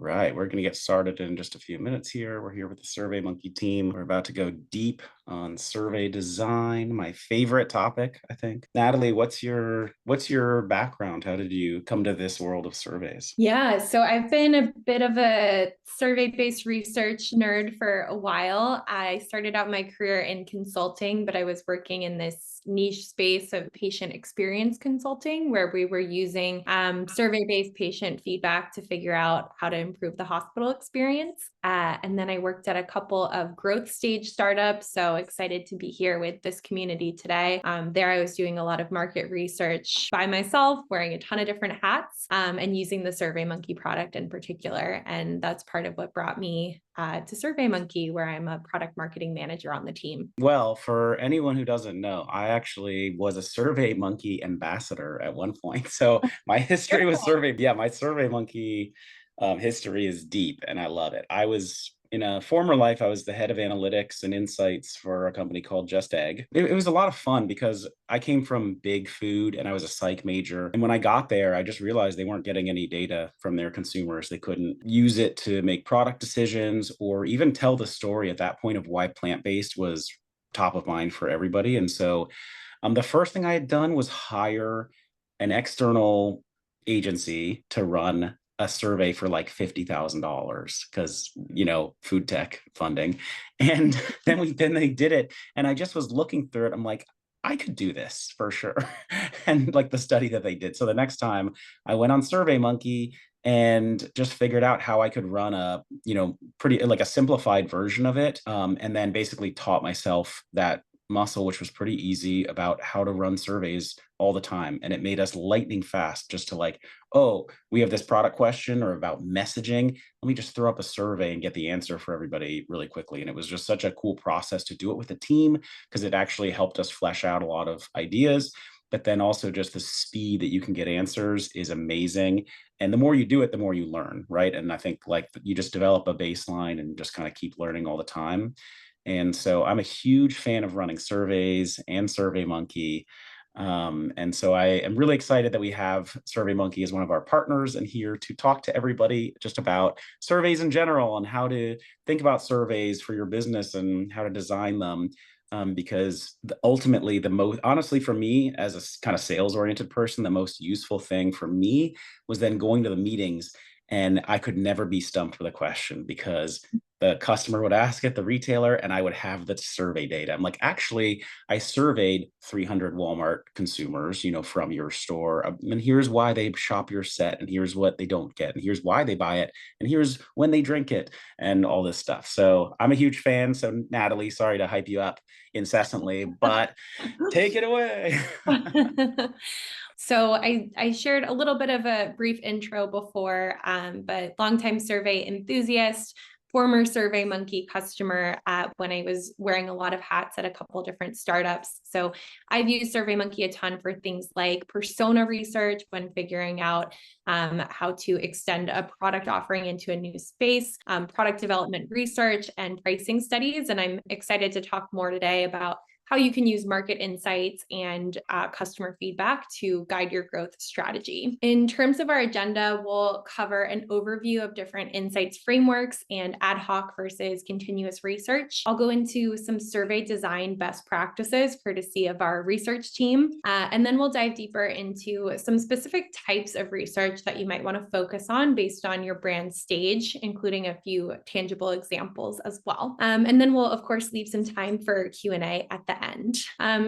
right, we're going to get started in just a few minutes here. We're here with the SurveyMonkey team. We're about to go deep on survey design, my favorite topic, I think. Natalie, what's your background? How did you come to this world of surveys? Yeah, so I've been a bit of a survey-based research nerd for a while. I started out my career in consulting, but I was working in this niche space of patient experience consulting, where we were using survey-based patient feedback to figure out how to improve the hospital experience. And then I worked at a couple of growth stage startups, so excited to be here with this community today. There I was doing a lot of market research by myself, wearing a ton of different hats, and using the SurveyMonkey product in particular. And that's part of what brought me to SurveyMonkey, where I'm a product marketing manager on the team. Well, for anyone who doesn't know, I actually was a SurveyMonkey ambassador at one point. So my history with my SurveyMonkey history is deep and I love it. I was in a former life, I was the head of analytics and insights for a company called Just Egg. It was a lot of fun because I came from big food and I was a psych major. And when I got there, I just realized they weren't getting any data from their consumers. They couldn't use it to make product decisions or even tell the story at that point of why plant-based was top of mind for everybody. And so the first thing I had done was hire an external agency to run a survey for like $50,000 because, food tech funding. And then they did it. And I just was looking through it. I'm like, I could do this for sure. And like the study that they did. So the next time I went on SurveyMonkey and just figured out how I could run a, pretty like a simplified version of it. And then basically taught myself that muscle, which was pretty easy, about how to run surveys all the time. And it made us lightning fast just to like, oh, we have this product question or about messaging. Let me just throw up a survey and get the answer for everybody really quickly. And it was just such a cool process to do it with a team because it actually helped us flesh out a lot of ideas. But then also just the speed that you can get answers is amazing. And the more you do it, the more you learn, right? And I think like you just develop a baseline and just kind of keep learning all the time. And so I'm a huge fan of running surveys and SurveyMonkey. And so I am really excited that we have SurveyMonkey as one of our partners and here to talk to everybody just about surveys in general and how to think about surveys for your business and how to design them. Because ultimately, the most, honestly, for me as a kind of sales oriented person, the most useful thing for me was then going to the meetings and I could never be stumped with a question because the customer would ask it, the retailer, and I would have the survey data. I'm like, actually, I surveyed 300 Walmart consumers, from your store. And here's why they shop your set, and here's what they don't get, and here's why they buy it, and here's when they drink it, and all this stuff. So I'm a huge fan. So Natalie, sorry to hype you up incessantly, but take it away. So I shared a little bit of a brief intro before, but longtime survey enthusiast, former SurveyMonkey customer when I was wearing a lot of hats at a couple different startups. So I've used SurveyMonkey a ton for things like persona research when figuring out how to extend a product offering into a new space, product development research, and pricing studies. And I'm excited to talk more today about how you can use market insights and customer feedback to guide your growth strategy. In terms of our agenda, we'll cover an overview of different insights frameworks and ad hoc versus continuous research. I'll go into some survey design best practices courtesy of our research team. And then we'll dive deeper into some specific types of research that you might want to focus on based on your brand stage, including a few tangible examples as well. And then we'll, of course, leave some time for Q&A at the end.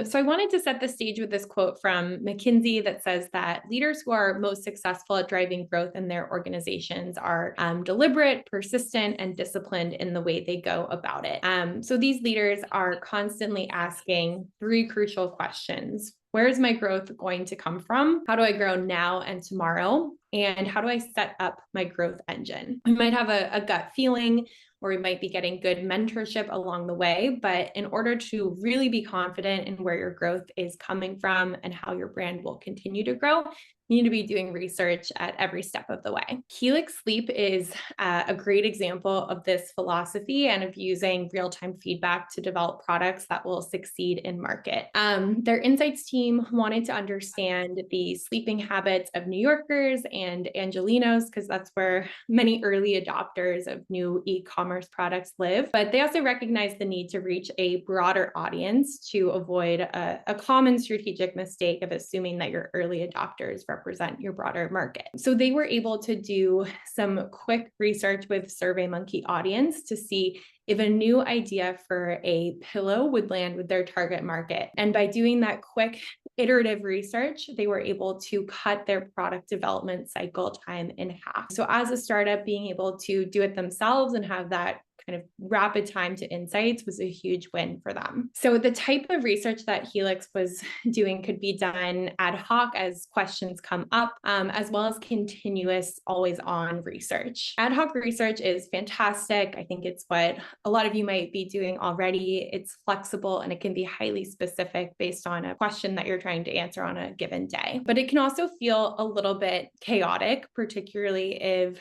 So I wanted to set the stage with this quote from McKinsey that says that leaders who are most successful at driving growth in their organizations are deliberate, persistent, and disciplined in the way they go about it. So these leaders are constantly asking three crucial questions. Where is my growth going to come from? How do I grow now and tomorrow? And how do I set up my growth engine? We might have a gut feeling, or we might be getting good mentorship along the way. But in order to really be confident in where your growth is coming from and how your brand will continue to grow, you need to be doing research at every step of the way. 𝘆cie Sleep is a great example of this philosophy and of using real-time feedback to develop products that will succeed in market. Their insights team wanted to understand the sleeping habits of New Yorkers and Angelenos, because that's where many early adopters of new e-commerce products live. But they also recognize the need to reach a broader audience to avoid a common strategic mistake of assuming that your early adopters represent your broader market. So they were able to do some quick research with SurveyMonkey audience to see if a new idea for a pillow would land with their target market. And by doing that quick iterative research, they were able to cut their product development cycle time in half. So as a startup, being able to do it themselves and have that kind of rapid time to insights was a huge win for them. So the type of research that 𝘆cie was doing could be done ad hoc as questions come up, as well as continuous, always on research. Ad hoc research is fantastic. I think it's what a lot of you might be doing already. It's flexible and it can be highly specific based on a question that you're trying to answer on a given day. But it can also feel a little bit chaotic, particularly if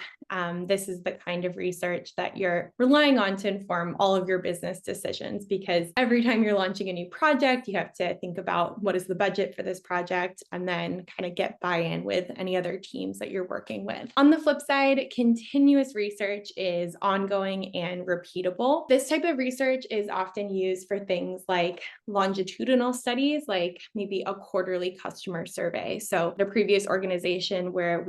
this is the kind of research that you're relying on to inform all of your business decisions, because every time you're launching a new project, you have to think about what is the budget for this project and then kind of get buy-in with any other teams that you're working with. On the flip side, continuous research is ongoing and repeatable. This type of research is often used for things like longitudinal studies, like maybe a quarterly customer survey. So the previous organization where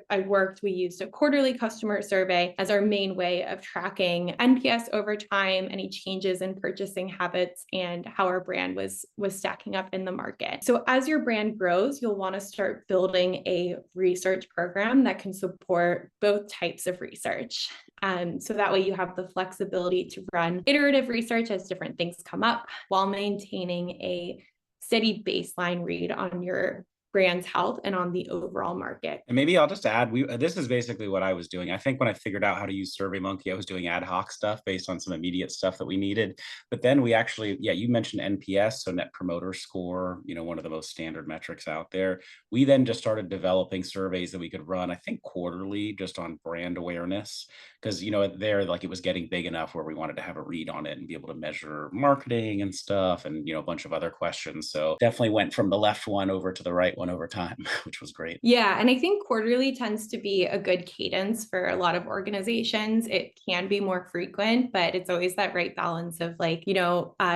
I worked, we used a quarterly customer survey as our main way of tracking NPS over time, any changes in purchasing habits, and how our brand was stacking up in the market. So as your brand grows, you'll want to start building a research program that can support both types of research. So that way you have the flexibility to run iterative research as different things come up while maintaining a steady baseline read on your brand's health and on the overall market. And maybe I'll just add, this is basically what I was doing. I think when I figured out how to use SurveyMonkey, I was doing ad hoc stuff based on some immediate stuff that we needed. But then we actually, you mentioned NPS, so Net Promoter Score, one of the most standard metrics out there. We then just started developing surveys that we could run, I think quarterly, just on brand awareness, because it was getting big enough where we wanted to have a read on it and be able to measure marketing and stuff, and a bunch of other questions. So definitely went from the left one over to the right one over time, which was great. Yeah, and I think quarterly tends to be a good cadence for a lot of organizations. It can be more frequent, but it's always that right balance of I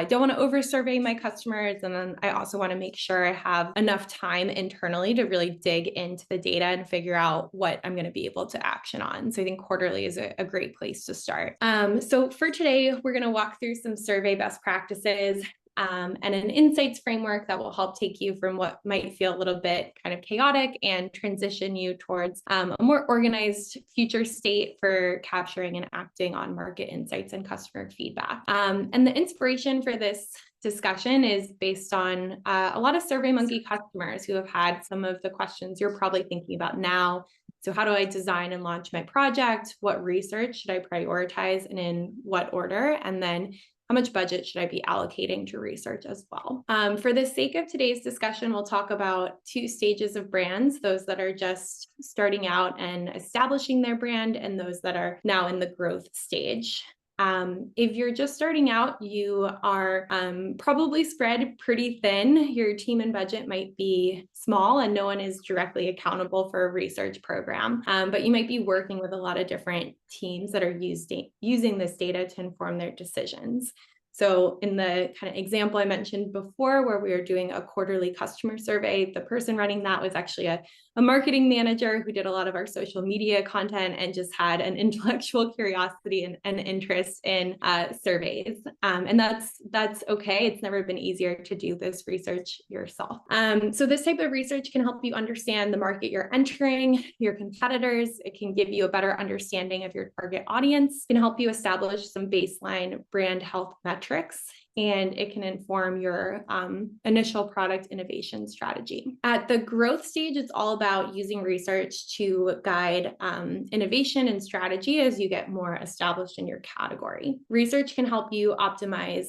don't want to over survey my customers, and then I also want to make sure I have enough time internally to really dig into the data and figure out what I'm going to be able to action on. So I think quarterly is a great place to start. So for today, we're going to walk through some survey best practices and an insights framework that will help take you from what might feel a little bit kind of chaotic and transition you towards a more organized future state for capturing and acting on market insights and customer feedback. And the inspiration for this discussion is based on a lot of SurveyMonkey customers who have had some of the questions you're probably thinking about now. So how do I design and launch my project? What research should I prioritize and in what order? And then how much budget should I be allocating to research as well? For the sake of today's discussion, we'll talk about two stages of brands, those that are just starting out and establishing their brand, and those that are now in the growth stage. If you're just starting out, you are probably spread pretty thin. Your team and budget might be small and no one is directly accountable for a research program, but you might be working with a lot of different teams that are using this data to inform their decisions. So in the kind of example I mentioned before, where we were doing a quarterly customer survey, the person running that was actually a marketing manager who did a lot of our social media content and just had an intellectual curiosity and interest in surveys. And that's okay. It's never been easier to do this research yourself. So this type of research can help you understand the market you're entering, your competitors. It can give you a better understanding of your target audience. It can help you establish some baseline brand health metrics, and it can inform your initial product innovation strategy. At the growth stage, it's all about using research to guide innovation and strategy as you get more established in your category. Research can help you optimize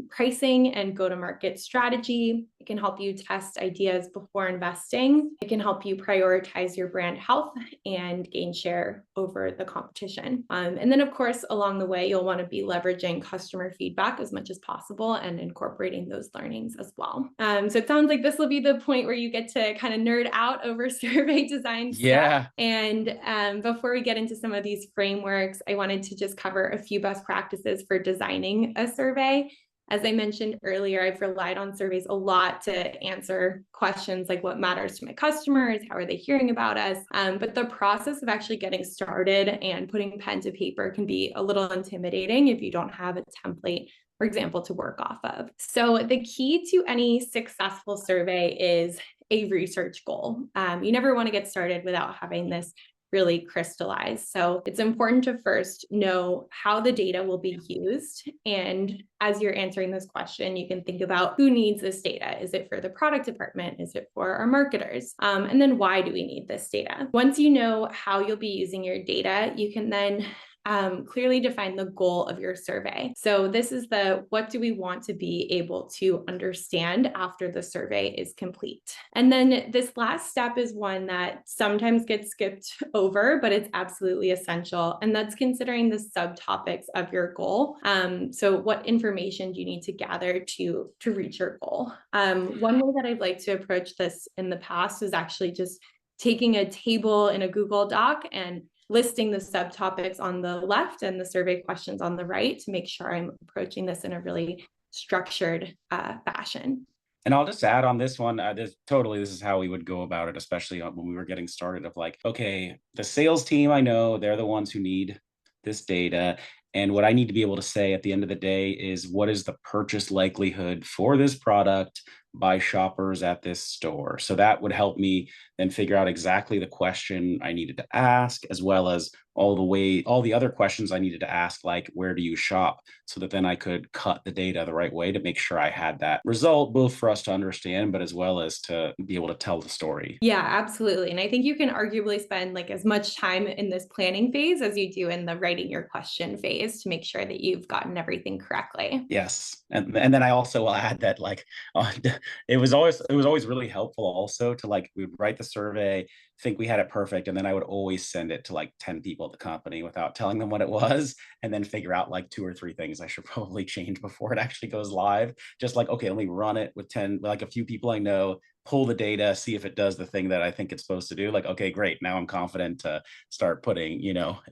pricing and go-to-market strategy. It It can help you test ideas before investing. It can help you prioritize your brand health and gain share over the competition. And then, of course, along the way, you'll want to be leveraging customer feedback as much as possible and incorporating those learnings as well. So it sounds like this will be the point where you get to kind of nerd out over survey design stuff. And before we get into some of these frameworks, I wanted to just cover a few best practices for designing a survey. As I mentioned earlier, I've relied on surveys a lot to answer questions like what matters to my customers, how are they hearing about us? But the process of actually getting started and putting pen to paper can be a little intimidating if you don't have a template, for example, to work off of. So the key to any successful survey is a research goal. You never want to get started without having this really crystallized. So it's important to first know how the data will be used. And as you're answering this question, you can think about who needs this data. Is it for the product department? Is it for our marketers? And then why do we need this data? Once you know how you'll be using your data, you can then clearly define the goal of your survey. So this is the, what do we want to be able to understand after the survey is complete? And then this last step is one that sometimes gets skipped over, but it's absolutely essential. And that's considering the subtopics of your goal. So what information do you need to gather to reach your goal? One way that I'd like to approach this in the past is actually just taking a table in a Google Doc and listing the subtopics on the left and the survey questions on the right to make sure I'm approaching this in a really structured fashion. And I'll just add on this one, this is how we would go about it, especially when we were getting started of like, okay, the sales team, I know they're the ones who need this data. And what I need to be able to say at the end of the day is what is the purchase likelihood for this product by shoppers at this store? So that would help me then figure out exactly the question I needed to ask, as well as all the other questions I needed to ask, like where do you shop? So that then I could cut the data the right way to make sure I had that result, both for us to understand, but as well as to be able to tell the story. Yeah, absolutely. And I think you can arguably spend like as much time in this planning phase as you do in the writing your question phase to make sure that you've gotten everything correctly. Yes. And then I also will add that like it was always really helpful also to like we'd write the survey, think we had it perfect, and then I would always send it to like 10 people at the company without telling them what it was, and then figure out like 2 or 3 things I should probably change before it actually goes live. Just like, okay, let me run it with 10, like a few people I know, pull the data, see if it does the thing that I think it's supposed to do. Like, okay, great. Now I'm confident to start putting,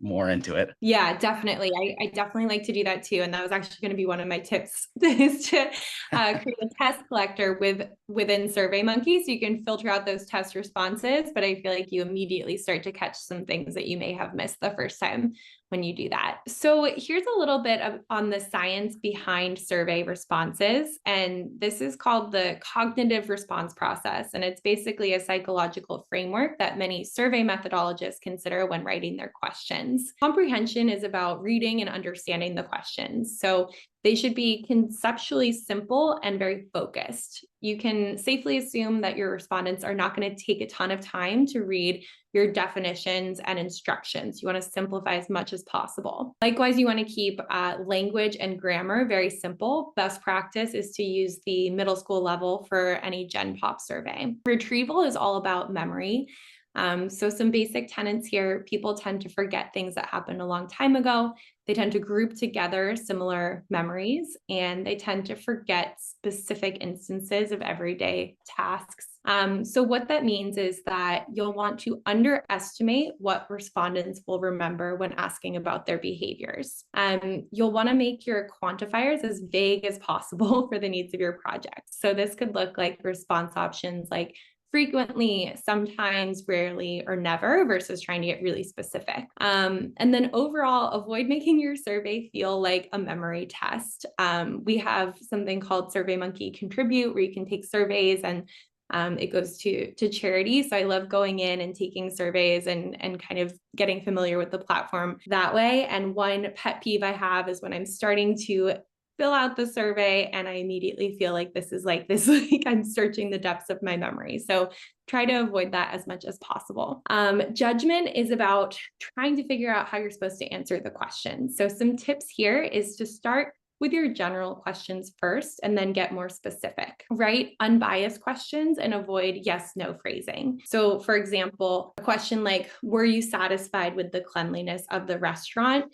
more into it. Yeah, definitely. I definitely like to do that too. And that was actually going to be one of my tips is to create a test collector within SurveyMonkey so you can filter out those test responses. But I feel like you immediately start to catch some things that you may have missed the first time when you do that. So here's a little bit on the science behind survey responses. And this is called the cognitive response process. And it's basically a psychological framework that many survey methodologists consider when writing their questions. Comprehension is about reading and understanding the questions. So they should be conceptually simple and very focused. You can safely assume that your respondents are not going to take a ton of time to read your definitions and instructions. You want to simplify as much as possible. Likewise, you want to keep language and grammar very simple. Best practice is to use the middle school level for any Gen Pop survey. Retrieval is all about memory. So some basic tenets here: people tend to forget things that happened a long time ago. They tend to group together similar memories, and they tend to forget specific instances of everyday tasks. So what that means is that you'll want to underestimate what respondents will remember when asking about their behaviors. You'll want to make your quantifiers as vague as possible for the needs of your project. So this could look like response options like frequently, sometimes, rarely, or never, versus trying to get really specific. And then overall, avoid making your survey feel like a memory test. We have something called SurveyMonkey Contribute, where you can take surveys and it goes to charity. So I love going in and taking surveys and kind of getting familiar with the platform that way. And one pet peeve I have is when I'm starting to fill out the survey and I immediately feel like this is like I'm searching the depths of my memory. So try to avoid that as much as possible. Judgment is about trying to figure out how you're supposed to answer the question. So some tips here is to start with your general questions first and then get more specific. Write unbiased questions and avoid yes/no phrasing. So for example, a question like, were you satisfied with the cleanliness of the restaurant?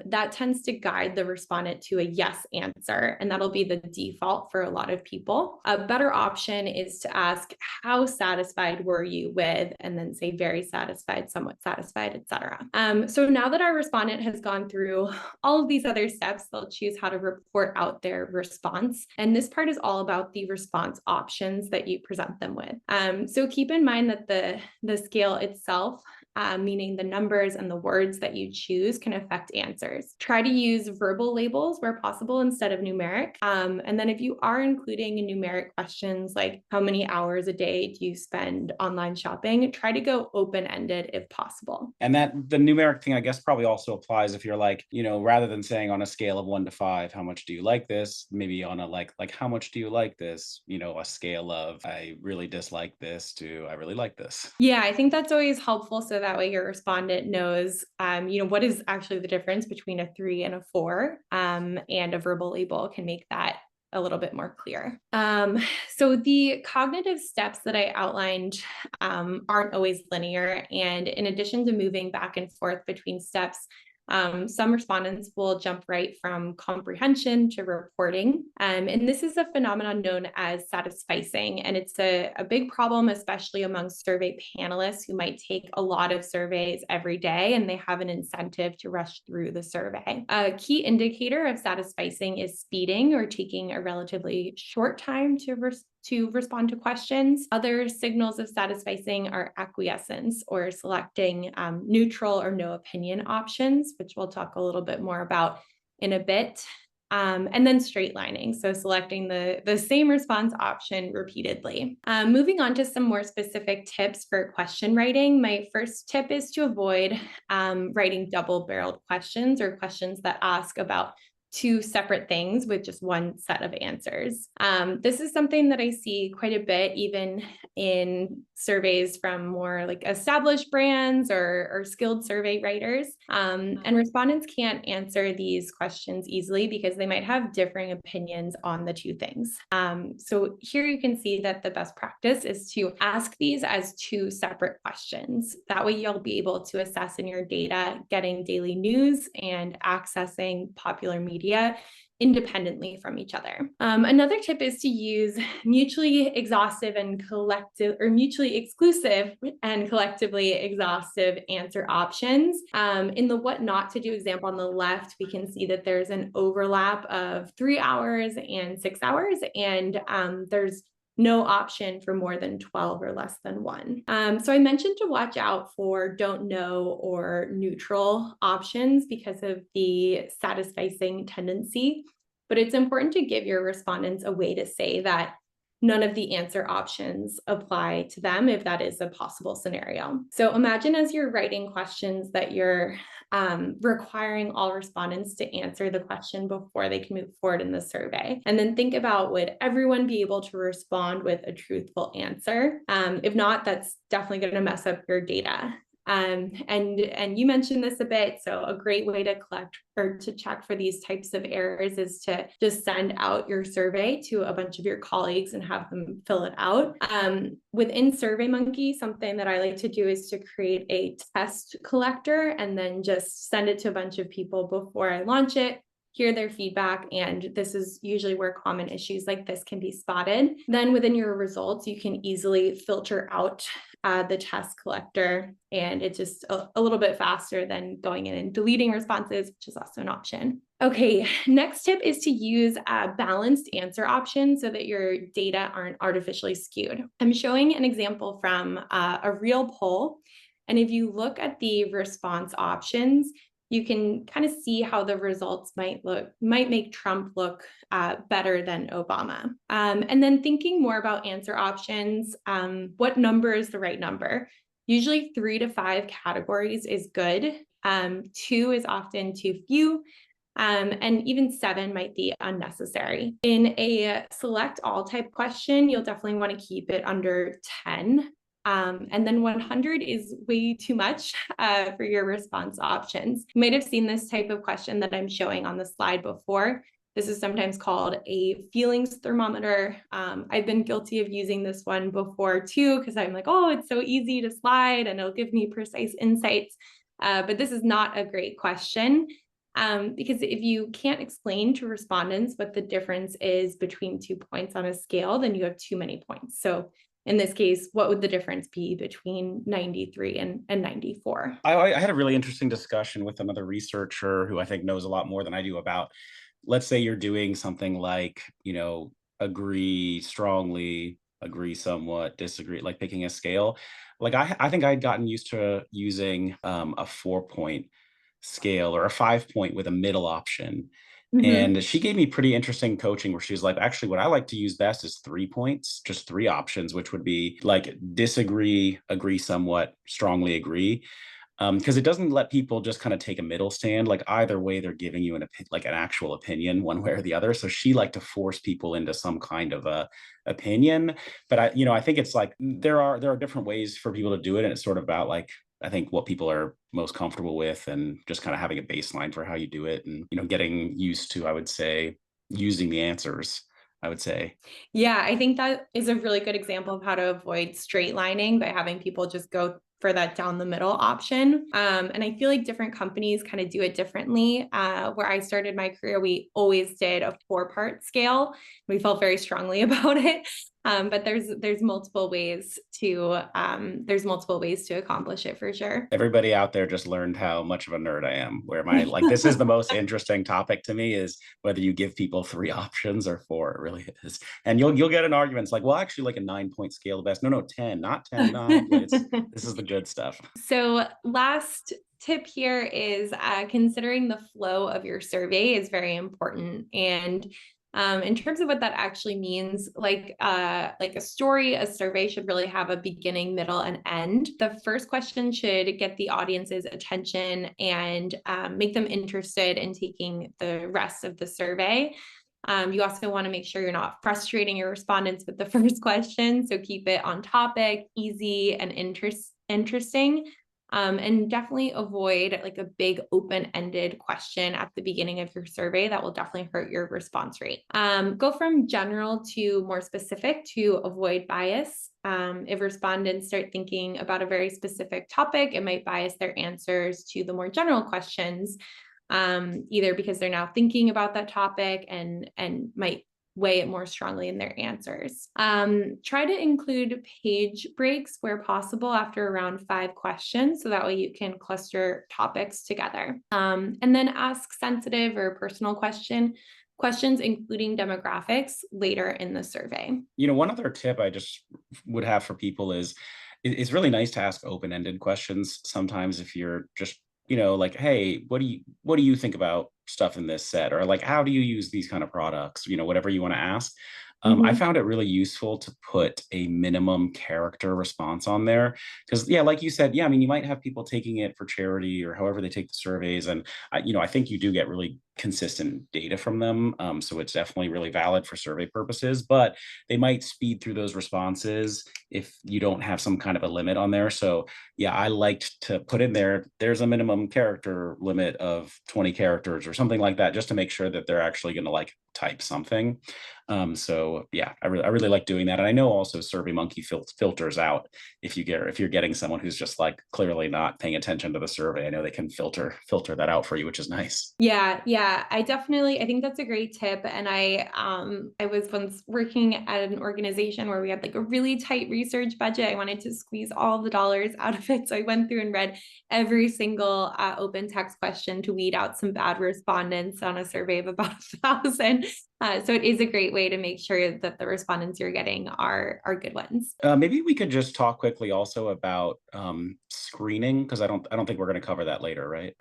That tends to guide the respondent to a yes answer, and that'll be the default for a lot of people. A better option is to ask, how satisfied were you with, and then say very satisfied, somewhat satisfied, etc. So now that our respondent has gone through all of these other steps, they'll choose how to report out their response. And this part is all about the response options that you present them with. So keep in mind that the scale itself, meaning the numbers and the words that you choose, can affect answers. Try to use verbal labels where possible instead of numeric. And then if you are including numeric questions like how many hours a day do you spend online shopping, try to go open-ended if possible. And that the numeric thing, I guess, probably also applies if you're like, rather than saying on a scale of 1 to 5, how much do you like this? Maybe on a like how much do you like this? A scale of I really dislike this to I really like this. Yeah, I think that's always helpful. So that way your respondent knows, what is actually the difference between a 3 and a 4, and a verbal label can make that a little bit more clear. So the cognitive steps that I outlined aren't always linear. And in addition to moving back and forth between steps, some respondents will jump right from comprehension to reporting. And this is a phenomenon known as satisficing. And it's a big problem, especially among survey panelists who might take a lot of surveys every day and they have an incentive to rush through the survey. A key indicator of satisficing is speeding or taking a relatively short time to respond to questions. Other signals of satisficing are acquiescence or selecting neutral or no opinion options, which we'll talk a little bit more about in a bit. And then straight lining, so selecting the same response option repeatedly. Moving on to some more specific tips for question writing. My first tip is to avoid writing double-barreled questions or questions that ask about 2 separate things with just one set of answers. This is something that I see quite a bit, even in surveys from more like established brands or skilled survey writers. And respondents can't answer these questions easily because they might have differing opinions on the 2 things. So here you can see that the best practice is to ask these as 2 separate questions. That way you'll be able to assess in your data, getting daily news and accessing popular media independently from each other. Another tip is to use mutually exhaustive and collective, or mutually exclusive and collectively exhaustive answer options. In the what not to do example on the left, we can see that there's an overlap of 3 hours and 6 hours, and there's no option for more than 12 or less than 1. So I mentioned to watch out for don't know or neutral options because of the satisficing tendency, but it's important to give your respondents a way to say that none of the answer options apply to them if that is a possible scenario. So imagine as you're writing questions that you're requiring all respondents to answer the question before they can move forward in the survey. And then think about, would everyone be able to respond with a truthful answer? If not, that's definitely going to mess up your data. And you mentioned this a bit, so a great way to collect or to check for these types of errors is to just send out your survey to a bunch of your colleagues and have them fill it out. Within SurveyMonkey, something that I like to do is to create a test collector and then just send it to a bunch of people before I launch it, hear their feedback, and this is usually where common issues like this can be spotted. Then within your results, you can easily filter out the test collector, and it's just a little bit faster than going in and deleting responses, which is also an option. Okay, next tip is to use a balanced answer option so that your data aren't artificially skewed. I'm showing an example from a real poll, and if you look at the response options, you can kind of see how the results might make Trump look better than Obama. And then thinking more about answer options, what number is the right number? Usually 3 to 5 categories is good. 2 is often too few. And even 7 might be unnecessary. In a select all type question, you'll definitely want to keep it under 10. And then 100 is way too much for your response options. You might have seen this type of question that I'm showing on the slide before. This is sometimes called a feelings thermometer. I've been guilty of using this one before too, because I'm like, oh, it's so easy to slide and it'll give me precise insights. But this is not a great question. Because if you can't explain to respondents what the difference is between 2 points on a scale, then you have too many points. So in this case, what would the difference be between 93 and 94? I had a really interesting discussion with another researcher who I think knows a lot more than I do about, let's say you're doing something like, agree strongly, agree somewhat, disagree, like picking a scale. Like I think I'd gotten used to using a 4-point scale or a 5-point with a middle option. And she gave me pretty interesting coaching where she was like, actually, what I like to use best is 3 points, just 3 options, which would be like disagree, agree somewhat, strongly agree. Because it doesn't let people just kind of take a middle stand. Like either way, they're giving you an actual opinion one way or the other. So she liked to force people into some kind of a opinion. But I think it's like there are different ways for people to do it, and it's sort of about like, I think what people are most comfortable with and just kind of having a baseline for how you do it and, getting used to, I would say, using the answers, I would say. Yeah, I think that is a really good example of how to avoid straight lining by having people just go for that down the middle option. And I feel like different companies kind of do it differently. Where I started my career, we always did a 4-part scale. We felt very strongly about it. But there's multiple ways to accomplish it for sure. Everybody out there just learned how much of a nerd I am, where my like this is the most interesting topic to me, is whether you give people 3 options or 4. It really is. And you'll get an argument. It's like, well, actually like a 9-point scale the best. No, 10, not 10, 9. But this is the good stuff. So last tip here is considering the flow of your survey is very important. And in terms of what that actually means, like a story, a survey should really have a beginning, middle, and end. The first question should get the audience's attention and make them interested in taking the rest of the survey. You also want to make sure you're not frustrating your respondents with the first question. So keep it on topic, easy, and interesting. And definitely avoid like a big open-ended question at the beginning of your survey. That will definitely hurt your response rate. Go from general to more specific to avoid bias. If respondents start thinking about a very specific topic, it might bias their answers to the more general questions, either because they're now thinking about that topic and might weigh it more strongly in their answers. Try to include page breaks where possible after around 5 questions, so that way you can cluster topics together. And then ask sensitive or personal questions, including demographics, later in the survey. One other tip I just would have for people is it's really nice to ask open-ended questions sometimes if you're just like, hey, what do you think about stuff in this set? Or like, how do you use these kind of products? Whatever you want to ask. I found it really useful to put a minimum character response on there because, yeah, like you said, yeah, I mean, you might have people taking it for charity or however they take the surveys. And, I think you do get really consistent data from them. So it's definitely really valid for survey purposes, but they might speed through those responses if you don't have some kind of a limit on there. So yeah, I liked to put in there's a minimum character limit of 20 characters or something like that, just to make sure that they're actually going to like type something. So yeah, I really like doing that. And I know also SurveyMonkey filters out if you're getting someone who's just like clearly not paying attention to the survey. I know they can filter that out for you, which is nice. Yeah, I think that's a great tip. And I was once working at an organization where we had like a really tight research budget. I wanted to squeeze all the dollars out of it. So I went through and read every single open text question to weed out some bad respondents on a survey of about 1,000. So it is a great way to make sure that the respondents you're getting are good ones. Maybe we could just talk quickly also about screening, because I don't think we're going to cover that later, right?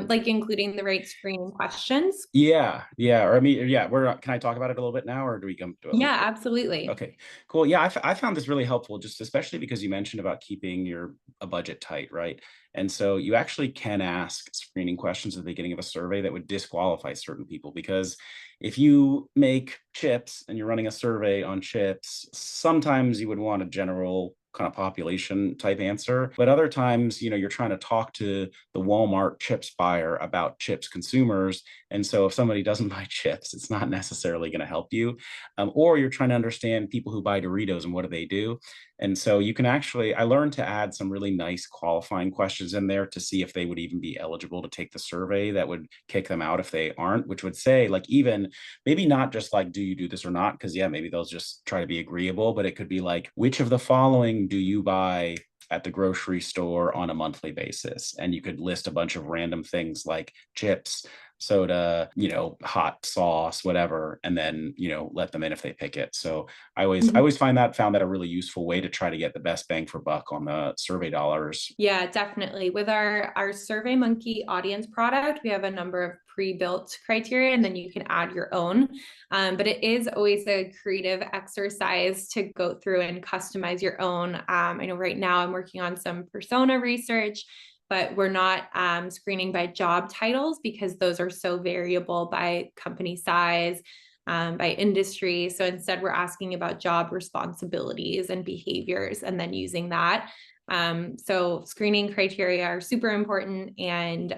Like including the right screening questions. Yeah. Or I mean, yeah. Can I talk about it a little bit now, or do we come to it? Yeah, absolutely. Okay, cool. Yeah, I found this really helpful, just especially because you mentioned about keeping a budget tight, right? And so you actually can ask screening questions at the beginning of a survey that would disqualify certain people, because if you make chips and you're running a survey on chips, sometimes you would want a general kind of population type answer. But other times, you're trying to talk to the Walmart chips buyer about chips consumers. And so if somebody doesn't buy chips, it's not necessarily going to help you. Or you're trying to understand people who buy Doritos and what do they do. And so you can actually, I learned to add some really nice qualifying questions in there to see if they would even be eligible to take the survey that would kick them out if they aren't, which would say like, even maybe not just like, do you do this or not? Because yeah, maybe they'll just try to be agreeable, but it could be like, which of the following do you buy at the grocery store on a monthly basis? And you could list a bunch of random things like chips, soda, hot sauce, whatever, and then, let them in if they pick it. So I always found that a really useful way to try to get the best bang for buck on the survey dollars. Yeah, definitely. With our SurveyMonkey audience product, we have a number of pre-built criteria, and then you can add your own. But it is always a creative exercise to go through and customize your own. I know right now I'm working on some persona research, but we're not screening by job titles because those are so variable by company size, by industry. So instead, we're asking about job responsibilities and behaviors, and then using that. So screening criteria are super important, and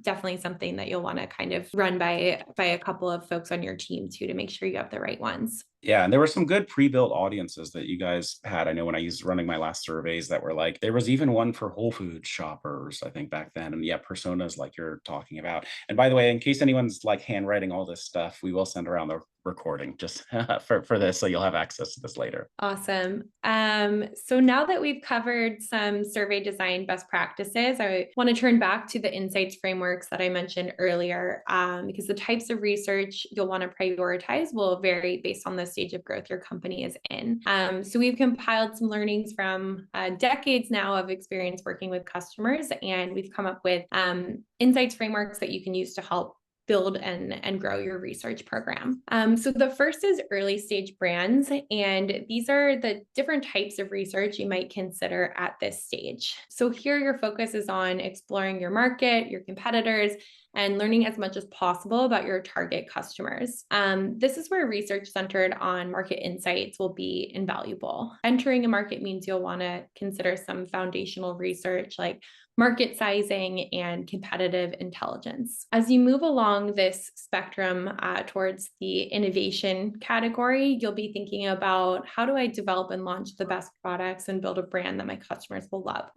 definitely something that you'll want to kind of run by a couple of folks on your team too, to make sure you have the right ones. Yeah, and there were some good pre-built audiences that you guys had. I know when I used running my last surveys that were like, there was even one for Whole Foods shoppers, I think back then. And yeah, personas like you're talking about. And by the way, in case anyone's like handwriting all this stuff, we will send around the recording just for this, so you'll have access to this later. Awesome. So now that we've covered some survey design best practices, I want to turn back to the insights frameworks that I mentioned earlier, because the types of research you'll want to prioritize will vary based on the stage of growth your company is in. So we've compiled some learnings from decades now of experience working with customers, and we've come up with insights frameworks that you can use to help build and grow your research program. So the first is early stage brands, and these are the different types of research you might consider at this stage. So here your focus is on exploring your market, your competitors, and learning as much as possible about your target customers. This is where research centered on market insights will be invaluable. Entering a market means you'll want to consider some foundational research like market sizing and competitive intelligence. As you move along this spectrum towards the innovation category, you'll be thinking about, how do I develop and launch the best products and build a brand that my customers will love?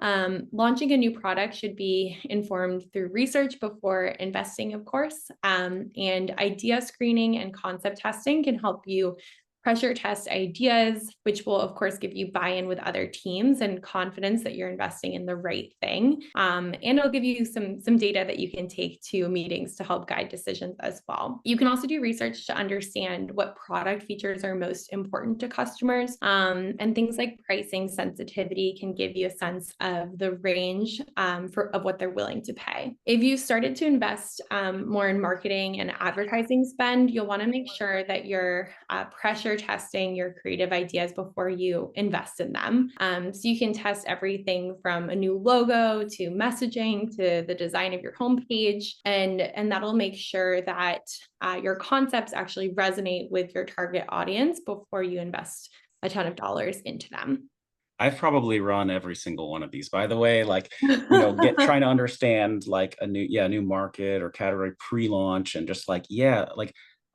Launching a new product should be informed through research before investing, of course, and idea screening and concept testing can help you pressure test ideas, which will of course give you buy-in with other teams and confidence that you're investing in the right thing. And it'll give you some data that you can take to meetings to help guide decisions as well. You can also do research to understand what product features are most important to customers, and things like pricing sensitivity can give you a sense of the range of what they're willing to pay. If you started to invest more in marketing and advertising spend, you'll want to make sure that you're pressure testing your creative ideas before you invest in them. So you can test everything from a new logo to messaging to the design of your homepage, and that'll make sure that your concepts actually resonate with your target audience before you invest a ton of dollars into them. I've probably run every single one of these, by the way, like, trying to understand like a new market or category pre-launch, and just like,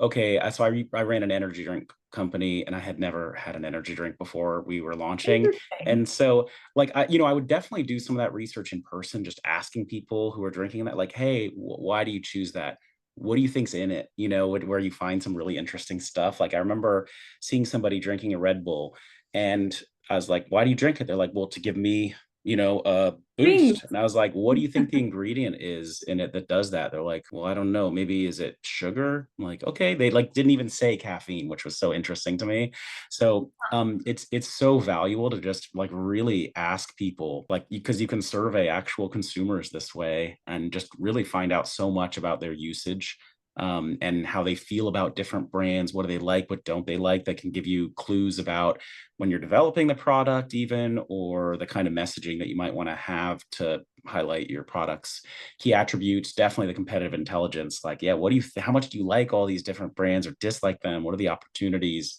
okay, so I ran an energy drink company, and I had never had an energy drink before we were launching. And so like, I would definitely do some of that research in person, just asking people who are drinking that, like, hey, why do you choose that? What do you think's in it? Where you find some really interesting stuff. Like I remember seeing somebody drinking a Red Bull, and I was like, why do you drink it? They're like, well, to give me, a boost. And I was like, what do you think the ingredient is in it that does that? They're like, well, I don't know. Maybe is it sugar? I'm like, okay. They like didn't even say caffeine, which was so interesting to me. So it's so valuable to just like really ask people, like, because you can survey actual consumers this way and just really find out so much about their usage. And how they feel about different brands. What do they like? What don't they like? That can give you clues about when you're developing the product even, or the kind of messaging that you might want to have to highlight your product's key attributes. Definitely the competitive intelligence. Like, yeah, how much do you like all these different brands or dislike them? What are the opportunities?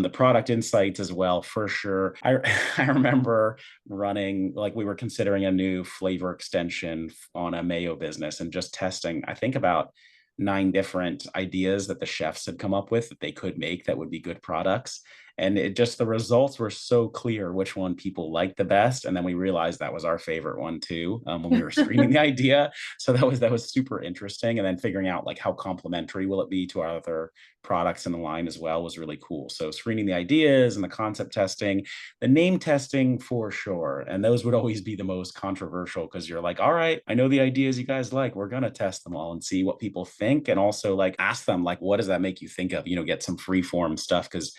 The product insights as well, for sure. I remember running, like we were considering a new flavor extension on a mayo business and just testing, I think about 9 different ideas that the chefs had come up with that they could make that would be good products. And it just, the results were so clear which one people liked the best. And then we realized that was our favorite one too, when we were screening the idea. So that was super interesting. And then figuring out like how complementary will it be to our other products in the line as well was really cool. So screening the ideas and the concept testing, the name testing for sure. And those would always be the most controversial because you're like, all right, I know the ideas you guys like. We're going to test them all and see what people think. And also like ask them, like, what does that make you think of? You know, get some free form stuff because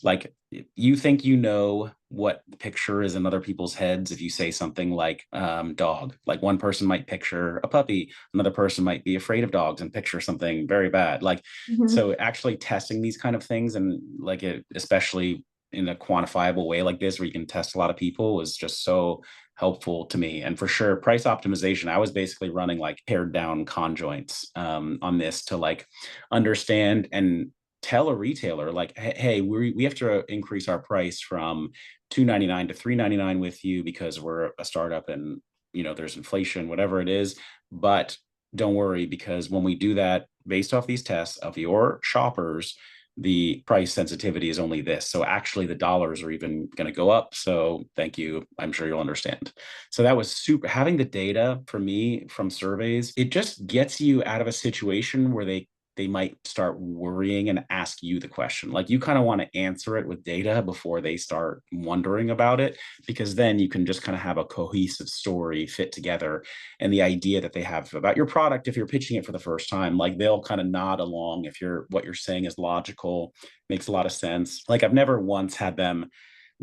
like you think you know what the picture is in other people's heads if you say something like dog. Like one person might picture a puppy, another person might be afraid of dogs and picture something very bad. Like so actually testing these kind of things and like it, especially in a quantifiable way like this where you can test a lot of people was just so helpful to me. And for sure price optimization, I was basically running like pared down conjoints on this to like understand and tell a retailer like, hey, we have to increase our price from $2.99 to $3.99 with you because we're a startup and you know there's inflation, whatever it is. But don't worry, because when we do that based off these tests of your shoppers, the price sensitivity is only this. So actually the dollars are even going to go up. So thank you. I'm sure you'll understand. So that was super. Having the data for me from surveys, it just gets you out of a situation where they might start worrying and ask you the question. Like you kind of want to answer it with data before they start wondering about it, because then you can just kind of have a cohesive story fit together. And the idea that they have about your product, if you're pitching it for the first time, like they'll kind of nod along if what you're saying is logical, makes a lot of sense. Like I've never once had them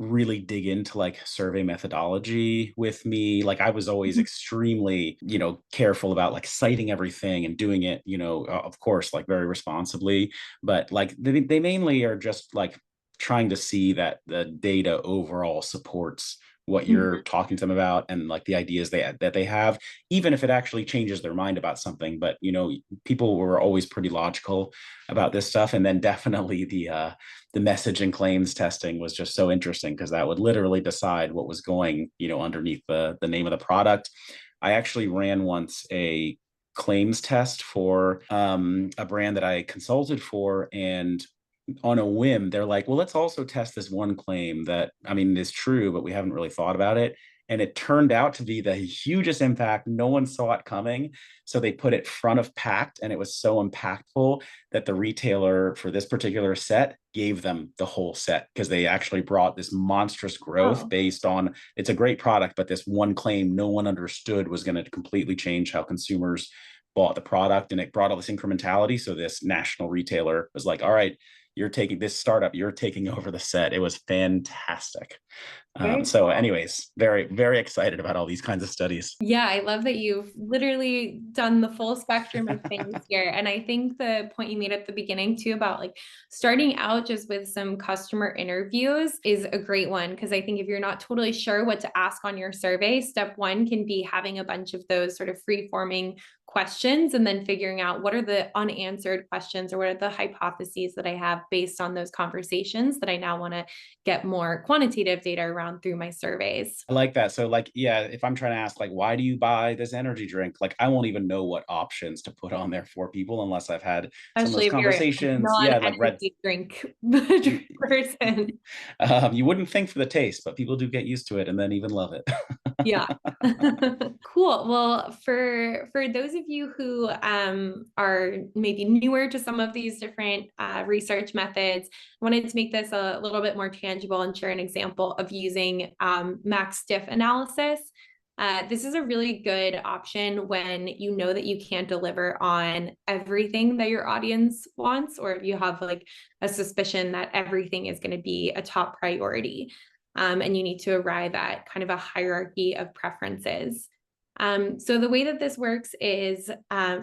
really dig into like survey methodology with me. Like I was always extremely, you know, careful about like citing everything and doing it, you know, of course, like very responsibly. But like they mainly are just like trying to see that the data overall supports what you're talking to them about and like the ideas that they have, even if it actually changes their mind about something. But you know, people were always pretty logical about this stuff. And then definitely the message and claims testing was just so interesting because that would literally decide what was going, you know, underneath the name of the product. I actually ran once a claims test for a brand that I consulted for, and on a whim, they're like, well, let's also test this one claim that, I mean, is true, but we haven't really thought about it. And it turned out to be the hugest impact. No one saw it coming. So they put it front of packed, and it was so impactful that the retailer for this particular set gave them the whole set because they actually brought this monstrous growth based on, it's a great product, but this one claim no one understood was going to completely change how consumers bought the product. And it brought all this incrementality. So this national retailer was like, all right, you're taking this startup, you're taking over the set. It was fantastic. So anyways, very, very excited about all these kinds of studies. Yeah, I love that you've literally done the full spectrum of things here. And I think the point you made at the beginning too about like starting out just with some customer interviews is a great one. Because I think if you're not totally sure what to ask on your survey, step one can be having a bunch of those sort of free-forming questions and then figuring out what are the unanswered questions or what are the hypotheses that I have based on those conversations that I now want to get more quantitative data around through my surveys. I like that. So like, yeah, if I'm trying to ask like, why do you buy this energy drink? Like, I won't even know what options to put on there for people unless I've had some of those Especially if you're a conversations. Yeah, like non-energy drink person. You wouldn't think for the taste, but people do get used to it and then even love it. Yeah. Cool. Well, for those of you who are maybe newer to some of these different research methods, I wanted to make this a little bit more tangible and share an example of using max diff analysis. This is a really good option when you know that you can't deliver on everything that your audience wants, or if you have like a suspicion that everything is going to be a top priority. And you need to arrive at kind of a hierarchy of preferences. So the way that this works is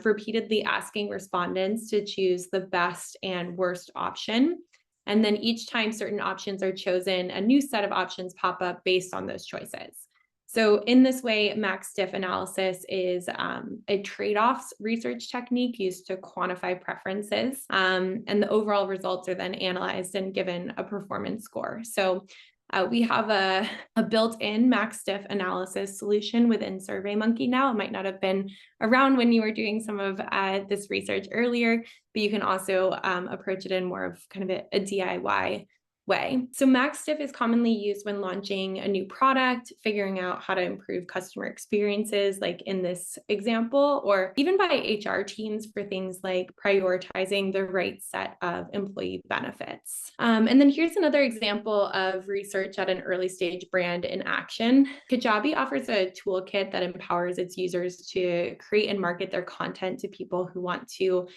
repeatedly asking respondents to choose the best and worst option. And then each time certain options are chosen, a new set of options pop up based on those choices. So in this way, max-diff analysis is a trade-offs research technique used to quantify preferences, and the overall results are then analyzed and given a performance score. So we have a built-in max-diff analysis solution within SurveyMonkey now. It might not have been around when you were doing some of this research earlier, but you can also approach it in more of kind of a DIY way. So max-diff is commonly used when launching a new product, figuring out how to improve customer experiences, like in this example, or even by HR teams for things like prioritizing the right set of employee benefits. And then here's another example of research at an early stage brand in action. Kajabi offers a toolkit that empowers its users to create and market their content to people who want to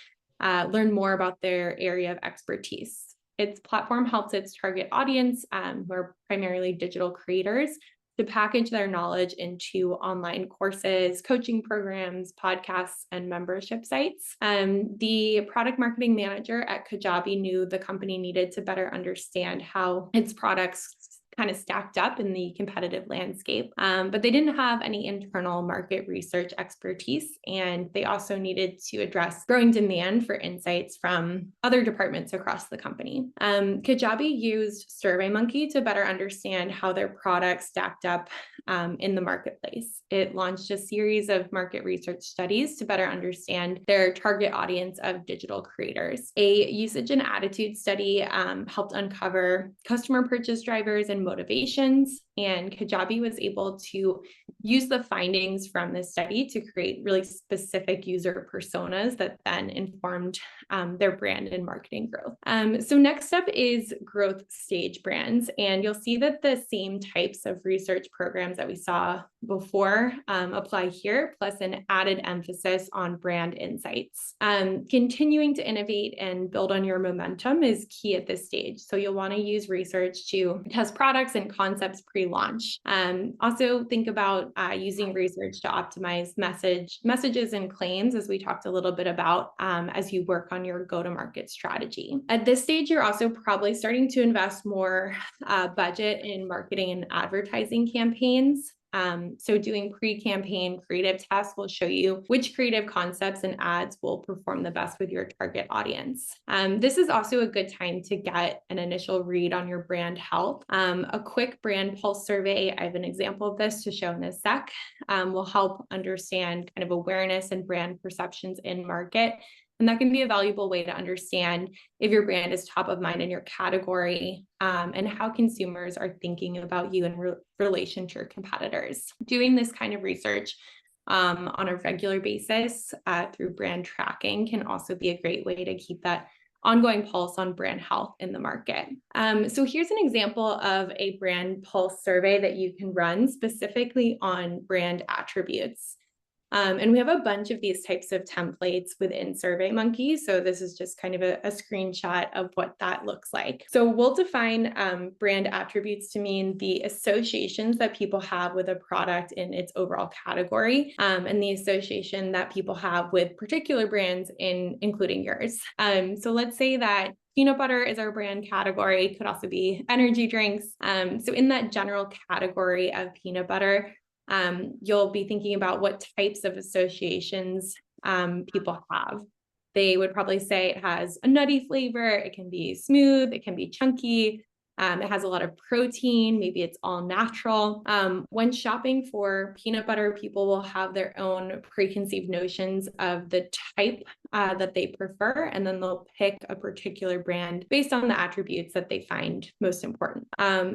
learn more about their area of expertise. Its platform helps its target audience, who are primarily digital creators, to package their knowledge into online courses, coaching programs, podcasts, and membership sites. The product marketing manager at Kajabi knew the company needed to better understand how its products kind of stacked up in the competitive landscape, but they didn't have any internal market research expertise, and they also needed to address growing demand for insights from other departments across the company. Kajabi used SurveyMonkey to better understand how their products stacked up in the marketplace. It launched a series of market research studies to better understand their target audience of digital creators. A usage and attitude study helped uncover customer purchase drivers and motivations, and Kajabi was able to use the findings from this study to create really specific user personas that then informed their brand and marketing growth. So next up is growth stage brands, and you'll see that the same types of research programs that we saw before apply here, plus an added emphasis on brand insights. Continuing to innovate and build on your momentum is key at this stage. So you'll want to use research to test products and concepts pre-launch. Also think about using research to optimize messages and claims, as we talked a little bit about as you work on your go-to-market strategy. At this stage, you're also probably starting to invest more budget in marketing and advertising campaigns. So doing pre-campaign creative tests will show you which creative concepts and ads will perform the best with your target audience. This is also a good time to get an initial read on your brand health. A quick brand pulse survey, I have an example of this to show in a sec, will help understand kind of awareness and brand perceptions in market. And that can be a valuable way to understand if your brand is top of mind in your category and how consumers are thinking about you in relation to your competitors. Doing this kind of research on a regular basis through brand tracking can also be a great way to keep that ongoing pulse on brand health in the market. So here's an example of a brand pulse survey that you can run specifically on brand attributes. And we have a bunch of these types of templates within SurveyMonkey. So this is just kind of a screenshot of what that looks like. So we'll define brand attributes to mean the associations that people have with a product in its overall category, and the association that people have with particular brands, including yours. So let's say that peanut butter is our brand category. It could also be energy drinks. So in that general category of peanut butter, you'll be thinking about what types of associations people have. They would probably say it has a nutty flavor, it can be smooth, it can be chunky, it has a lot of protein, maybe it's all natural. When shopping for peanut butter, people will have their own preconceived notions of the type that they prefer, and then they'll pick a particular brand based on the attributes that they find most important.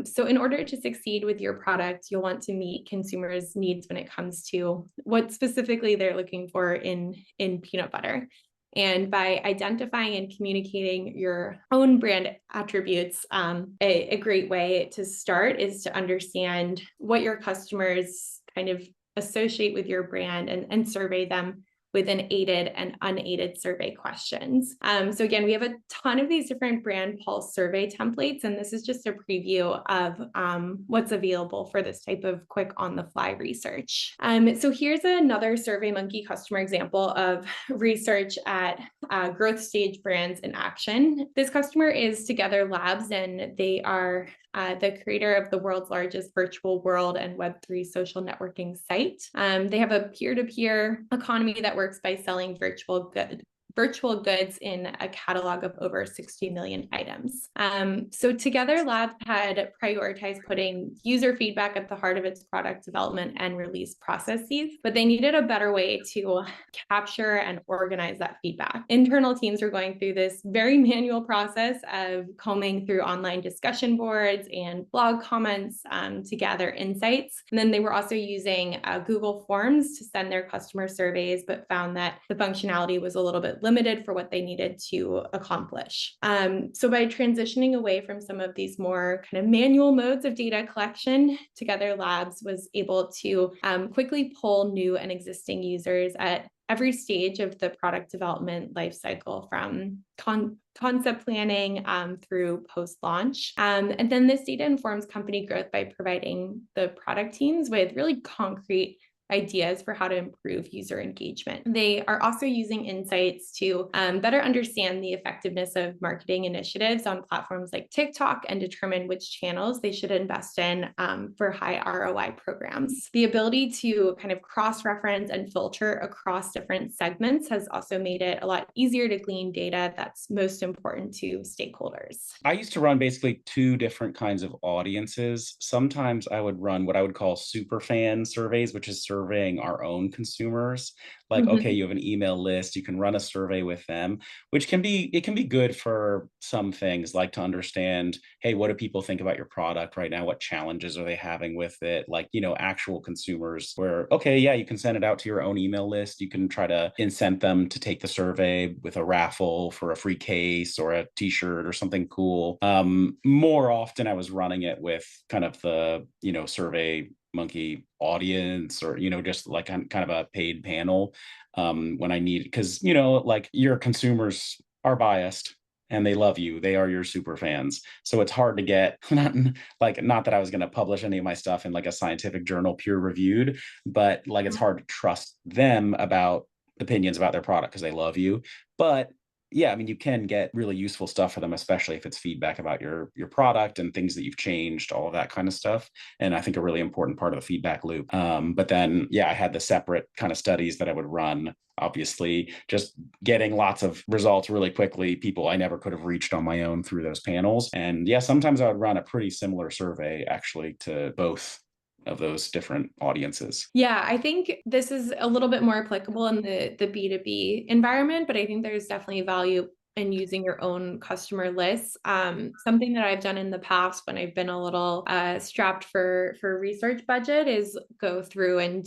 So in order to succeed with your product, you'll want to meet consumers' needs when it comes to what specifically they're looking for in peanut butter. And by identifying and communicating your own brand attributes, a great way to start is to understand what your customers kind of associate with your brand and survey them with an aided and unaided survey questions. So again, we have a ton of these different brand pulse survey templates, and this is just a preview of what's available for this type of quick on-the-fly research. So here's another SurveyMonkey customer example of research at growth stage brands in action. This customer is Together Labs, and they are the creator of the world's largest virtual world and Web3 social networking site. They have a peer-to-peer economy that works by selling virtual goods in a catalog of over 60 million items. So Together Labs had prioritized putting user feedback at the heart of its product development and release processes, but they needed a better way to capture and organize that feedback. Internal teams were going through this very manual process of combing through online discussion boards and blog comments to gather insights. And then they were also using Google Forms to send their customer surveys, but found that the functionality was a little bit limited for what they needed to accomplish. So by transitioning away from some of these more kind of manual modes of data collection, Together Labs was able to quickly pull new and existing users at every stage of the product development lifecycle, from concept planning through post-launch. And then this data informs company growth by providing the product teams with really concrete ideas for how to improve user engagement. They are also using insights to better understand the effectiveness of marketing initiatives on platforms like TikTok and determine which channels they should invest in for high ROI programs. The ability to kind of cross-reference and filter across different segments has also made it a lot easier to glean data that's most important to stakeholders. I used to run basically two different kinds of audiences. Sometimes I would run what I would call super fan surveys, which is surveying our own consumers. Like, okay, you have an email list, you can run a survey with them, which can be good for some things, like to understand, hey, what do people think about your product right now? What challenges are they having with it? Like, actual consumers where, okay, yeah, you can send it out to your own email list. You can try to incent them to take the survey with a raffle for a free case or a t-shirt or something cool. More often I was running it with kind of the, SurveyMonkey audience, or just like kind of a paid panel when I need, because like your consumers are biased and they love you, they are your super fans, so it's hard to get not that I was going to publish any of my stuff in like a scientific journal peer reviewed, but like it's hard to trust them about opinions about their product because they love you. But yeah, I mean, you can get really useful stuff for them, especially if it's feedback about your product and things that you've changed, all of that kind of stuff. And I think a really important part of the feedback loop. But then, yeah, I had the separate kind of studies that I would run, obviously, just getting lots of results really quickly, people I never could have reached on my own through those panels. And yeah, sometimes I would run a pretty similar survey actually to both of those different audiences. Yeah, I think this is a little bit more applicable in the B2B environment, but I think there's definitely value in using your own customer lists. Something that I've done in the past when I've been a little strapped for research budget is go through and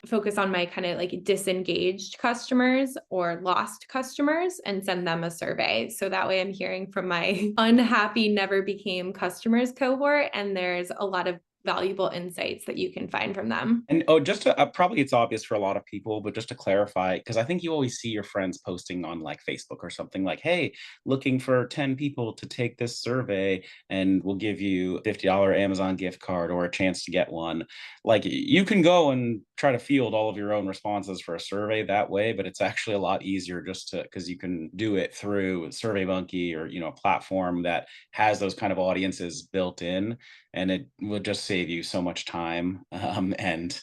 focus on my kind of like disengaged customers or lost customers and send them a survey. So that way I'm hearing from my unhappy never became customers cohort, and there's a lot of valuable insights that you can find from them. And just to, probably it's obvious for a lot of people, but just to clarify, because I think you always see your friends posting on like Facebook or something like, hey, looking for 10 people to take this survey and we'll give you a $50 Amazon gift card or a chance to get one. Like, you can go and try to field all of your own responses for a survey that way, but it's actually a lot easier just because you can do it through SurveyMonkey or a platform that has those kind of audiences built in, and it will just save you so much time and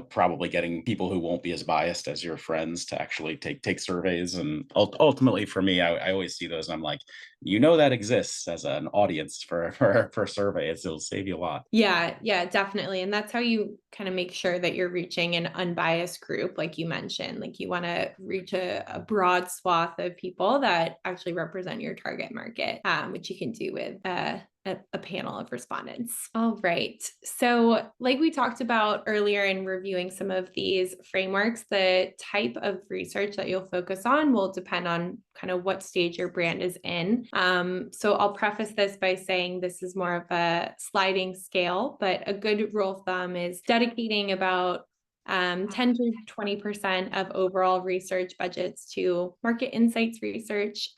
probably getting people who won't be as biased as your friends to actually take surveys. And ultimately for me, I always see those and I'm like, that exists as an audience for a survey. It'll save you a lot. Yeah, definitely. And that's how you kind of make sure that you're reaching an unbiased group, like you mentioned. Like, you want to reach a broad swath of people that actually represent your target market, which you can do with a panel of respondents. All right. So like we talked about earlier in reviewing some of these frameworks, the type of research that you'll focus on will depend on kind of what stage your brand is in. So I'll preface this by saying this is more of a sliding scale, but a good rule of thumb is dedicating about 10 to 20% of overall research budgets to market insights research,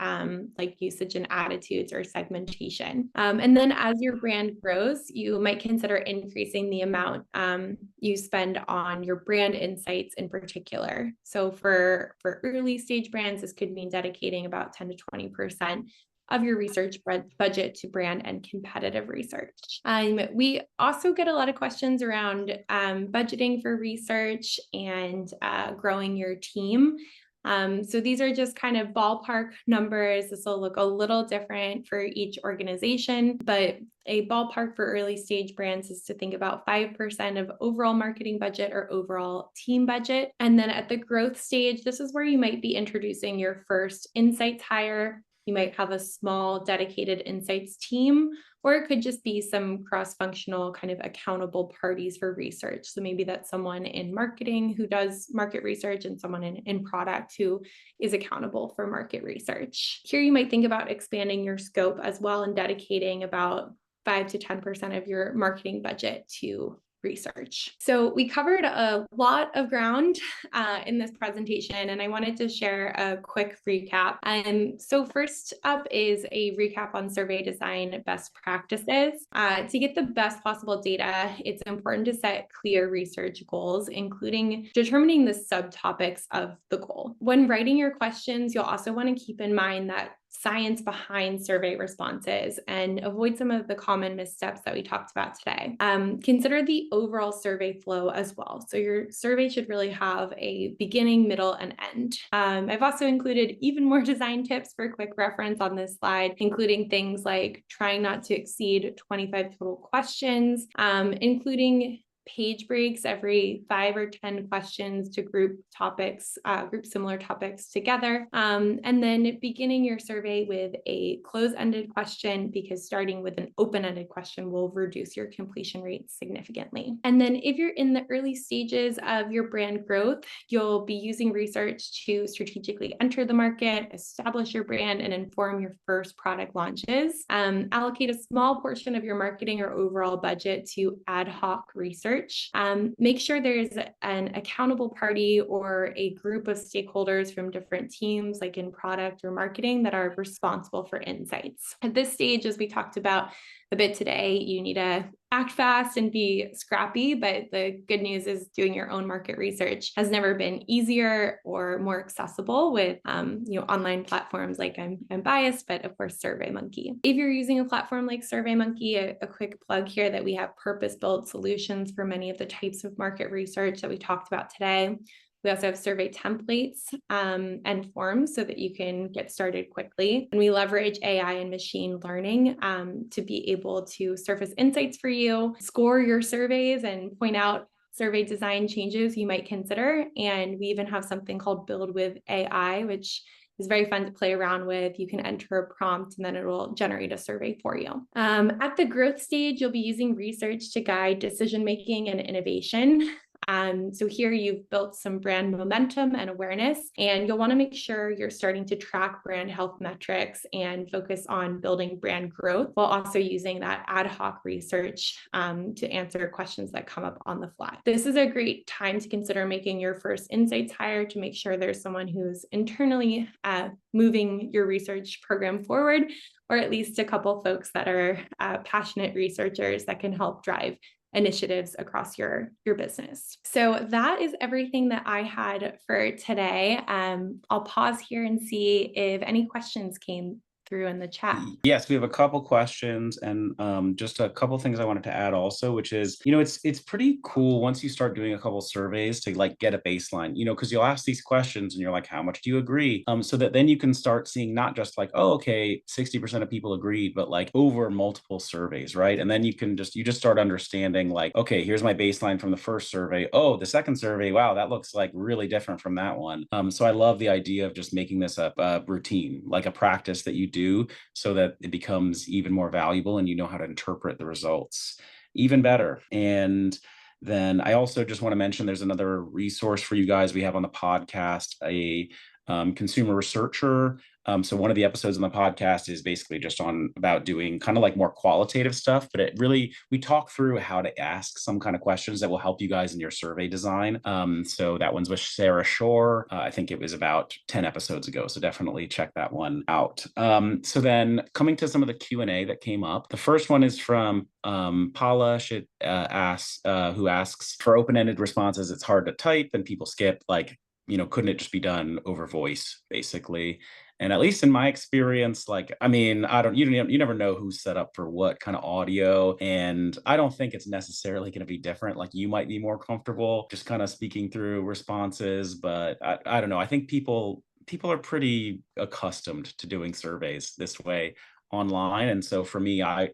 like usage and attitudes or segmentation. And then as your brand grows, you might consider increasing the amount you spend on your brand insights in particular. So for early stage brands, this could mean dedicating about 10 to 20% of your research budget to brand and competitive research. We also get a lot of questions around budgeting for research and growing your team. So these are just kind of ballpark numbers. This will look a little different for each organization, but a ballpark for early stage brands is to think about 5% of overall marketing budget or overall team budget. And then at the growth stage, this is where you might be introducing your first insights hire. You might have a small dedicated insights team, or it could just be some cross-functional kind of accountable parties for research. So maybe that's someone in marketing who does market research and someone in product who is accountable for market research. Here you might think about expanding your scope as well and dedicating about 5 to 10% of your marketing budget to research. So we covered a lot of ground in this presentation, and I wanted to share a quick recap. So first up is a recap on survey design best practices. To get the best possible data, it's important to set clear research goals, including determining the subtopics of the goal. When writing your questions, you'll also want to keep in mind that science behind survey responses and avoid some of the common missteps that we talked about today. Consider the overall survey flow as well. So your survey should really have a beginning, middle, and end. I've also included even more design tips for quick reference on this slide, including things like trying not to exceed 25 total questions, including page breaks every 5 or 10 questions to group similar topics together. And then beginning your survey with a close-ended question, because starting with an open-ended question will reduce your completion rate significantly. And then if you're in the early stages of your brand growth, you'll be using research to strategically enter the market, establish your brand, and inform your first product launches. Allocate a small portion of your marketing or overall budget to ad hoc research. Make sure there's an accountable party or a group of stakeholders from different teams, like in product or marketing, that are responsible for insights. At this stage, as we talked about a bit today, you need to act fast and be scrappy, but the good news is doing your own market research has never been easier or more accessible with online platforms like I'm biased, but of course SurveyMonkey. If you're using a platform like SurveyMonkey, a quick plug here that we have purpose-built solutions for many of the types of market research that we talked about today. We also have survey templates and forms so that you can get started quickly. And we leverage AI and machine learning to be able to surface insights for you, score your surveys, and point out survey design changes you might consider. And we even have something called Build with AI, which is very fun to play around with. You can enter a prompt and then it will generate a survey for you. At the growth stage, you'll be using research to guide decision-making and innovation. So here you've built some brand momentum and awareness, and you'll want to make sure you're starting to track brand health metrics and focus on building brand growth while also using that ad hoc research to answer questions that come up on the fly. This is a great time to consider making your first insights hire to make sure there's someone who's internally moving your research program forward, or at least a couple folks that are passionate researchers that can help drive initiatives across your business. So that is everything that I had for today. I'll pause here and see if any questions came through in the chat. Yes, we have a couple questions, and just a couple things I wanted to add also, which is, it's pretty cool once you start doing a couple surveys to like get a baseline, because you'll ask these questions and you're like, how much do you agree? So that then you can start seeing not just like, oh, okay, 60% of people agreed, but like over multiple surveys, right? And then you just start understanding like, okay, here's my baseline from the first survey. Oh, the second survey, wow, that looks like really different from that one. So I love the idea of just making this a routine, like a practice that you do, so that it becomes even more valuable and you know how to interpret the results even better. And then I also just want to mention there's another resource for you guys we have on the podcast, a consumer researcher. So one of the episodes on the podcast is basically just about doing kind of like more qualitative stuff, but we talk through how to ask some kind of questions that will help you guys in your survey design. So that one's with Sarah Shore. I think it was about 10 episodes ago. So definitely check that one out. So then coming to some of the Q&A that came up, the first one is from 𝘆cie𝘂'𝗹𝗹, who asks, for open-ended responses, it's hard to type and people skip, like, couldn't it just be done over voice, basically? And at least in my experience, like, I mean, you never know who's set up for what kind of audio. And I don't think it's necessarily going to be different. Like, you might be more comfortable just kind of speaking through responses, but I don't know. I think people are pretty accustomed to doing surveys this way online. And so for me, I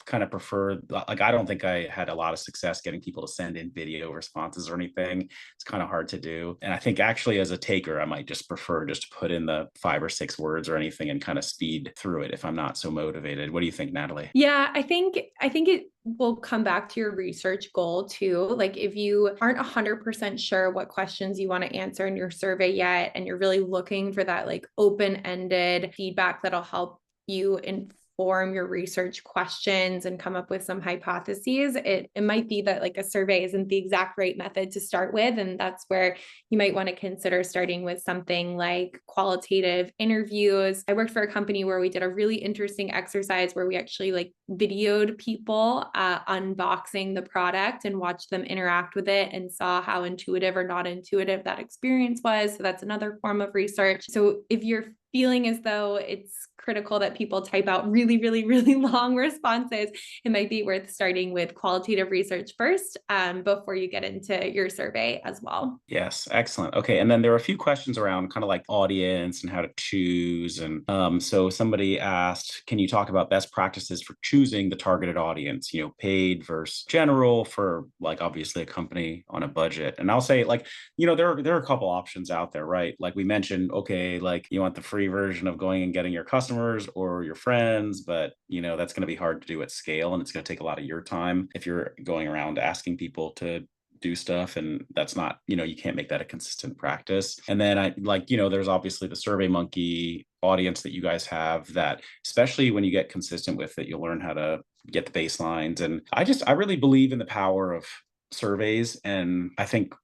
kind of prefer, like, I don't think I had a lot of success getting people to send in video responses or anything. It's kind of hard to do. And I think actually as a taker, I might just prefer just to put in the 5 or 6 words or anything and kind of speed through it if I'm not so motivated. What do you think, Natalie? Yeah, I think it will come back to your research goal too. Like, if you aren't 100% sure what questions you want to answer in your survey yet, and you're really looking for that like open-ended feedback that'll help you inform your research questions and come up with some hypotheses, it might be that like a survey isn't the exact right method to start with. And that's where you might want to consider starting with something like qualitative interviews. I worked for a company where we did a really interesting exercise where we actually like videoed people unboxing the product and watched them interact with it and saw how intuitive or not intuitive that experience was. So that's another form of research. So if you're feeling as though it's critical that people type out really, really, really long responses, it might be worth starting with qualitative research first before you get into your survey as well. Yes, excellent. Okay, and then there are a few questions around kind of like audience and how to choose. And so somebody asked, can you talk about best practices for choosing the targeted audience, paid versus general for like obviously a company on a budget? And I'll say, like, there are a couple options out there, right? Like we mentioned, okay, like you want the free version of going and getting your customers or your friends, but that's going to be hard to do at scale, and it's going to take a lot of your time if you're going around asking people to do stuff, and that's not, you can't make that a consistent practice. And then there's obviously the SurveyMonkey audience that you guys have, that especially when you get consistent with it, you'll learn how to get the baselines. And I really believe in the power of surveys, and I think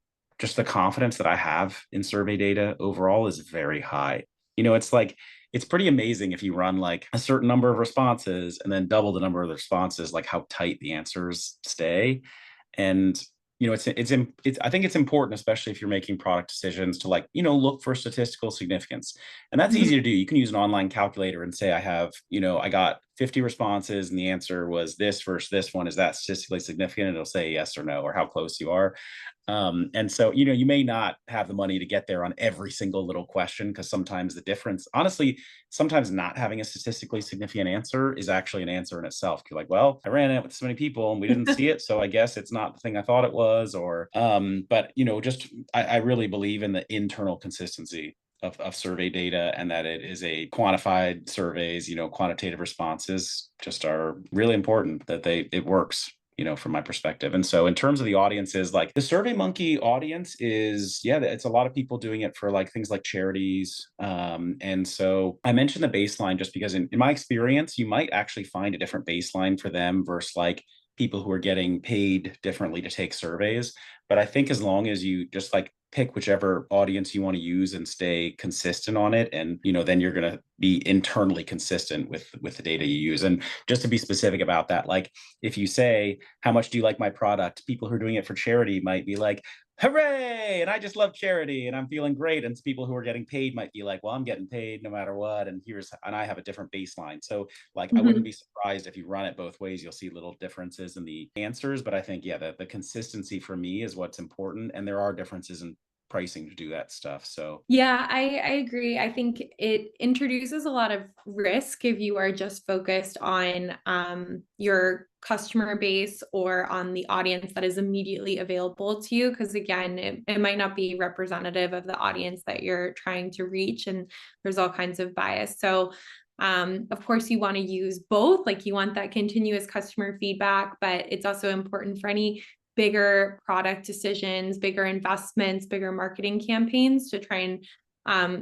just the confidence that I have in survey data overall is very high. It's like, it's pretty amazing if you run like a certain number of responses and then double the number of the responses, like how tight the answers stay. And I think it's important, especially if you're making product decisions, to look for statistical significance. And that's easy to do. You can use an online calculator and say, I got 50 responses and the answer was this versus this one. Is that statistically significant? And it'll say yes or no, or how close you are. And so, you may not have the money to get there on every single little question, because sometimes the difference, honestly, sometimes not having a statistically significant answer is actually an answer in itself. You're like, well, I ran it with so many people and we didn't see it, so I guess it's not the thing I thought it was. Or, but I really believe in the internal consistency of survey data, and that it is a quantified surveys, quantitative responses just are really important, that it works, from my perspective. And so in terms of the audiences, like the SurveyMonkey audience is, it's a lot of people doing it for like things like charities. And so I mentioned the baseline just because in my experience, you might actually find a different baseline for them versus like people who are getting paid differently to take surveys. But I think as long as you just like pick whichever audience you want to use and stay consistent on it, and then you're going to be internally consistent with the data you use. And just to be specific about that, like if you say, how much do you like my product, people who are doing it for charity might be like, hooray, and I just love charity and I'm feeling great. And people who are getting paid might be like, well, I'm getting paid no matter what, and I have a different baseline. So like, I wouldn't be surprised if you run it both ways, you'll see little differences in the answers. But I think, the consistency for me is what's important. And there are differences in pricing to do that stuff. So yeah, I agree. I think it introduces a lot of risk if you are just focused on your customer base or on the audience that is immediately available to you, because again, it might not be representative of the audience that you're trying to reach, and there's all kinds of bias. So of course you want to use both, like you want that continuous customer feedback, but it's also important for any bigger product decisions, bigger investments, bigger marketing campaigns to try and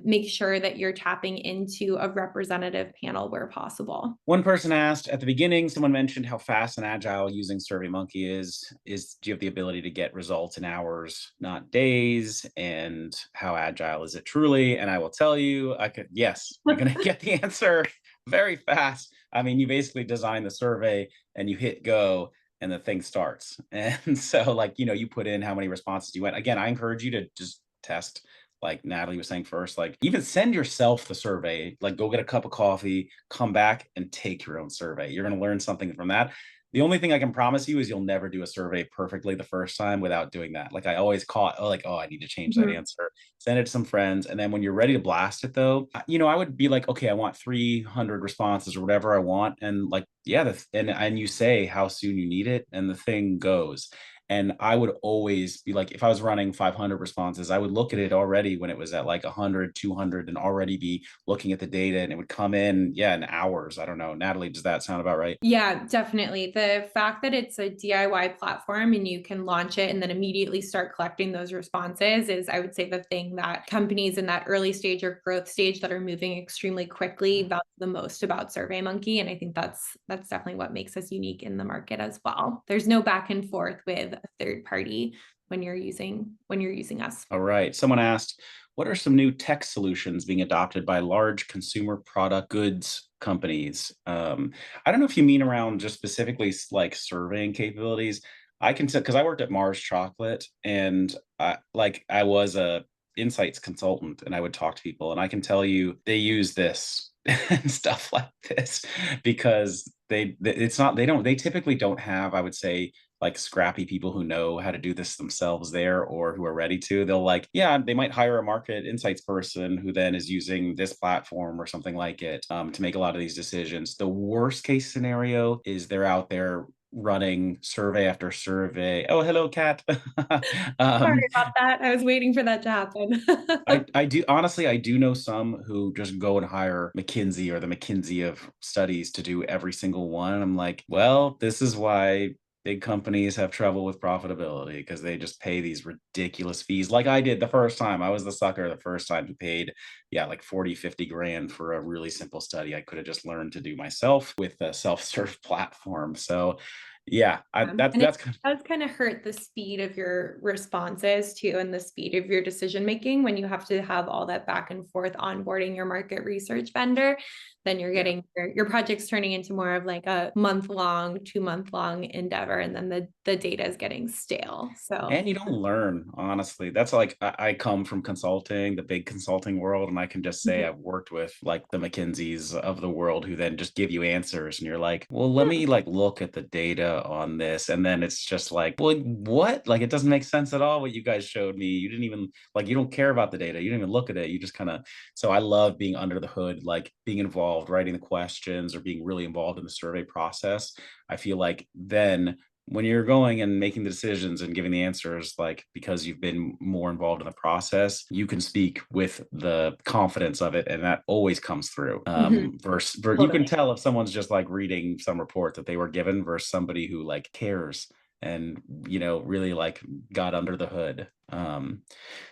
make sure that you're tapping into a representative panel where possible. One person asked at the beginning, someone mentioned how fast and agile using SurveyMonkey is. Do you have the ability to get results in hours, not days? And how agile is it truly? And I will tell you, yes, you're going to get the answer very fast. I mean, you basically design the survey and you hit go and the thing starts. And so like, you put in how many responses you went. Again, I encourage you to just test, like Natalie was saying first, like even send yourself the survey, like go get a cup of coffee, come back and take your own survey. You're going to learn something from that. The only thing I can promise you is you'll never do a survey perfectly the first time without doing that. Like I always caught, oh, I need to change that answer. Send it to some friends. And then when you're ready to blast it though, I would be like, okay, I want 300 responses or whatever I want. And like, yeah, and you say how soon you need it and the thing goes. And I would always be like, if I was running 500 responses, I would look at it already when it was at like 100, 200 and already be looking at the data, and it would come in, in hours. I don't know. Natalie, does that sound about right? Yeah, definitely. The fact that it's a DIY platform and you can launch it and then immediately start collecting those responses is, I would say, the thing that companies in that early stage or growth stage that are moving extremely quickly value the most about SurveyMonkey. And I think that's definitely what makes us unique in the market as well. There's no back and forth with a third party when you're using us. All right. Someone asked, what are some new tech solutions being adopted by large consumer product goods companies? I don't know if you mean around just specifically like surveying capabilities. I can say, because I worked at Mars Chocolate and I was a insights consultant and I would talk to people, and I can tell you they use this and stuff like this because they typically don't have, I would say, like scrappy people who know how to do this themselves there or who are ready to. They'll they might hire a market insights person who then is using this platform or something like it to make a lot of these decisions. The worst case scenario is they're out there running survey after survey. Oh, hello, Kat. Sorry about that. I was waiting for that to happen. I do honestly, I do know some who just go and hire McKinsey or the McKinsey of studies to do every single one. And I'm like, well, this is why big companies have trouble with profitability, because they just pay these ridiculous fees. Like I did the first time. I was the sucker the first time who paid, like 40, 50 grand for a really simple study I could have just learned to do myself with a self-serve platform. So that's does kind of hurt the speed of your responses too, and the speed of your decision making when you have to have all that back and forth onboarding your market research vendor. Then you're getting your project's turning into more of like a month-long, 2-month-long endeavor, and then the data is getting stale. So and you don't learn, honestly. That's like I come from consulting, the big consulting world, and I can just say I've worked with like the McKinseys of the world who then just give you answers, and you're like, well, let me like look at the data on this, and then it's just like, well, what? Like it doesn't make sense at all what you guys showed me. You didn't even like, you don't care about the data. You didn't even look at it. You just kind of. So I love being under the hood, like being involved, writing the questions, or being really involved in the survey process. I feel like then when you're going and making the decisions and giving the answers, like because you've been more involved in the process, you can speak with the confidence of it, and that always comes through. Versus you can tell if someone's just like reading some report that they were given versus somebody who like cares and really like got under the hood.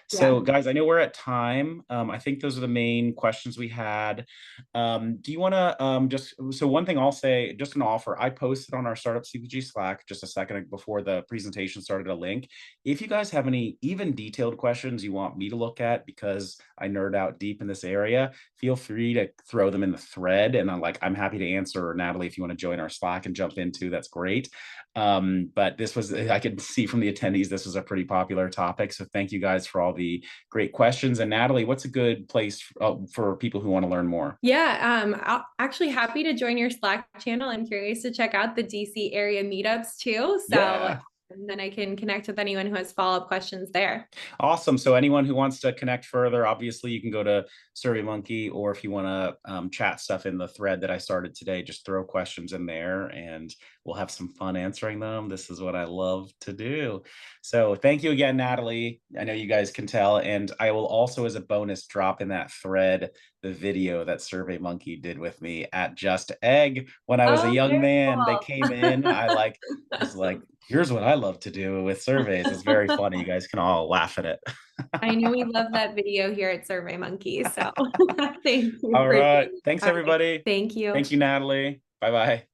So guys, I know we're at time. I think those are the main questions we had. Do you want to so one thing I'll say, just an offer, I posted on our Startup CPG Slack just a second before the presentation started a link. If you guys have any even detailed questions you want me to look at, because I nerd out deep in this area, feel free to throw them in the thread, and I'm happy to answer. Or Natalie, if you want to join our Slack and jump into, that's great. But this was, I could see from the attendees, this was a pretty popular topic. So thank you guys for all the great questions. And Natalie, what's a good place for people who want to learn more? I'm actually happy to join your Slack channel. I'm curious to check out the DC area meetups too. So and then I can connect with anyone who has follow-up questions there. Awesome. So anyone who wants to connect further, obviously you can go to SurveyMonkey, or if you want to chat stuff in the thread that I started today, just throw questions in there and we'll have some fun answering them. This is what I love to do. So thank you again, Natalie. I know you guys can tell. And I will also, as a bonus, drop in that thread the video that SurveyMonkey did with me at Just Egg when I was a Oh, young very man. They cool. came in. I was like, here's what I love to do with surveys. It's very funny. You guys can all laugh at it. I know we love that video here at SurveyMonkey, so thank you All for right. doing Thanks, it. All right. everybody. Thank you. Thank you, Natalie. Bye bye.